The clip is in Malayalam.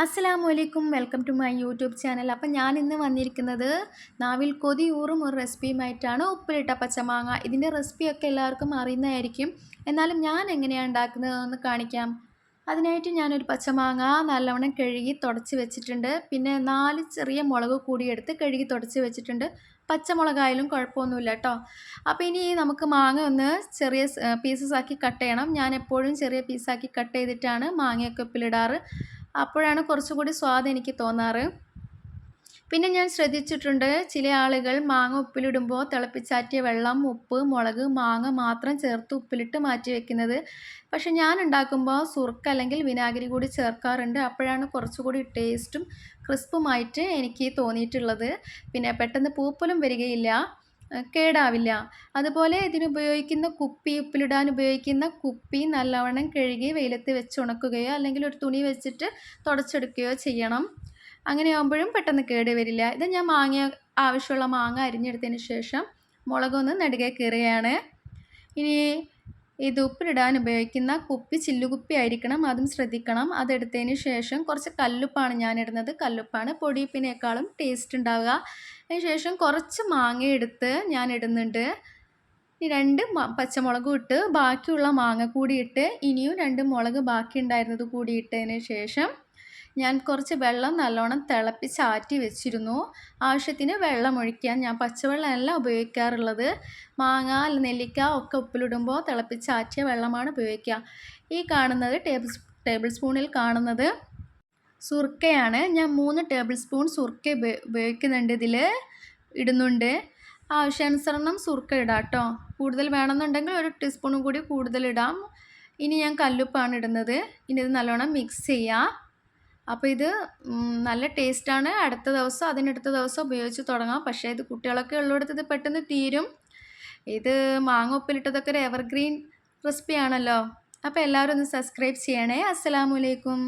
അസ്സലാമു അലൈക്കും. Welcome to my YouTube channel. അപ്പം ഞാൻ ഇന്ന് വന്നിരിക്കുന്നത് നാവിൽ കൊതിയൂറും ഒരു റെസിപ്പിയുമായിട്ടാണ്. ഉപ്പിലിട്ട പച്ചമാങ്ങ. ഇതിൻ്റെ റെസിപ്പിയൊക്കെ എല്ലാവർക്കും അറിയുന്നതായിരിക്കും. എന്നാലും ഞാൻ എങ്ങനെയാണ് ഉണ്ടാക്കുന്നതെന്ന് കാണിക്കാം. അതിനായിട്ട് ഞാനൊരു പച്ചമാങ്ങ നല്ലവണ്ണം കഴുകി തുടച്ച് വെച്ചിട്ടുണ്ട്. പിന്നെ 4 ചെറിയ മുളക് കൂടി എടുത്ത് കഴുകി തുടച്ച് വെച്ചിട്ടുണ്ട്. പച്ചമുളകായാലും കുഴപ്പമൊന്നുമില്ല കേട്ടോ. അപ്പോൾ ഇനി നമുക്ക് മാങ്ങ ഒന്ന് ചെറിയ പീസസ് ആക്കി കട്ട് ചെയ്യണം. ഞാൻ എപ്പോഴും ചെറിയ പീസാക്കി കട്ട് ചെയ്തിട്ടാണ് മാങ്ങയൊക്കെ ഉപ്പിലിടാറ്. അപ്പോഴാണ് കുറച്ചുകൂടി സ്വാദ് എനിക്ക് തോന്നാറ്. പിന്നെ ഞാൻ ശ്രദ്ധിച്ചിട്ടുണ്ട്, ചില ആളുകൾ മാങ്ങ ഉപ്പിലിടുമ്പോൾ തിളപ്പിച്ചാറ്റിയ വെള്ളം, ഉപ്പ്, മുളക്, മാങ്ങ മാത്രം ചേർത്ത് ഉപ്പിലിട്ട് മാറ്റി വെക്കുന്നത്. പക്ഷെ ഞാൻ ഉണ്ടാക്കുമ്പോൾ സുർക്ക അല്ലെങ്കിൽ വിനാഗിരി കൂടി ചേർക്കാറുണ്ട്. അപ്പോഴാണ് കുറച്ചുകൂടി ടേസ്റ്റും ക്രിസ്പുമായിട്ട് എനിക്ക് തോന്നിയിട്ടുള്ളത്. പിന്നെ പെട്ടെന്ന് പൂപ്പലും വരികയില്ല, കേടാവില്ല. അതുപോലെ ഇതിനുപയോഗിക്കുന്ന കുപ്പി, ഉപ്പിലിടാൻ ഉപയോഗിക്കുന്ന കുപ്പി നല്ലവണ്ണം കഴുകി വെയിലത്ത് വെച്ച് ഉണക്കുകയോ അല്ലെങ്കിൽ ഒരു തുണി വെച്ചിട്ട് തുടച്ചെടുക്കുകയോ ചെയ്യണം. അങ്ങനെയാകുമ്പോഴും പെട്ടെന്ന് കേട് വരില്ല. ഇത് ഞാൻ ആവശ്യമുള്ള മാങ്ങ അരിഞ്ഞെടുത്തതിന് ശേഷം മുളകൊന്ന് നെടുകെ കീറുകയാണ്. ഇനി ഇത് ഉപ്പിലിടാൻ ഉപയോഗിക്കുന്ന കുപ്പി ചില്ലുകുപ്പി ആയിരിക്കണം, അതും ശ്രദ്ധിക്കണം. അതെടുത്തതിന് ശേഷം കുറച്ച് കല്ലുപ്പാണ് ഞാൻ ഇടുന്നത്. കല്ലുപ്പാണ് പൊടിയുപ്പിനേക്കാളും ടേസ്റ്റ് ഉണ്ടാവുക. അതിന് ശേഷം കുറച്ച് മാങ്ങ എടുത്ത് ഞാൻ ഇടുന്നുണ്ട്. ഈ 2 പച്ചമുളകും ഇട്ട് ബാക്കിയുള്ള മാങ്ങ കൂടി ഇട്ട് ഇനിയും 2 മുളക് ബാക്കി ഉണ്ടായിരുന്നത് കൂടി ഇട്ടതിന് ശേഷം ഞാൻ കുറച്ച് വെള്ളം നല്ലോണം തിളപ്പിച്ചാറ്റി വെച്ചിരുന്നു. ആവശ്യത്തിന് വെള്ളം ഒഴിക്കാൻ. ഞാൻ പച്ചവെള്ളമല്ല ഉപയോഗിക്കാറുള്ളത്. മാങ്ങ, നെല്ലിക്ക ഒക്കെ ഉപ്പിലിടുമ്പോൾ തിളപ്പിച്ചാറ്റിയ വെള്ളമാണ് ഉപയോഗിക്കുക. ഈ കാണുന്നത് ടേബിൾ സ്പൂണിൽ കാണുന്നത് സുർക്കയാണ്. ഞാൻ 3 ടേബിൾ സ്പൂൺ സുർക്ക ഉപയോഗിക്കുന്നുണ്ട്. ഇടുന്നുണ്ട്. ആവശ്യാനുസരണം സുർക്ക ഇടാം കേട്ടോ. കൂടുതൽ വേണമെന്നുണ്ടെങ്കിൽ 1 ടീസ്പൂണും കൂടി കൂടുതൽ ഇടാം. ഇനി ഞാൻ കല്ലുപ്പാണ് ഇടുന്നത്. ഇനി ഇത് നല്ലോണം മിക്സ് ചെയ്യാം. അപ്പോൾ ഇത് നല്ല ടേസ്റ്റാണ്. അതിനടുത്ത ദിവസം ഉപയോഗിച്ച് തുടങ്ങാം. പക്ഷേ ഇത് കുട്ടികളൊക്കെ ഉള്ളിടത്ത് ഇത് പെട്ടെന്ന് തീരും. ഇത് മാങ്ങ ഉപ്പിലിട്ടതൊക്കെ ഒരു എവർഗ്രീൻ റെസിപ്പിയാണല്ലോ. അപ്പോൾ എല്ലാവരും ഒന്ന് സബ്സ്ക്രൈബ് ചെയ്യണേ. അസ്സലാമു അലൈക്കും.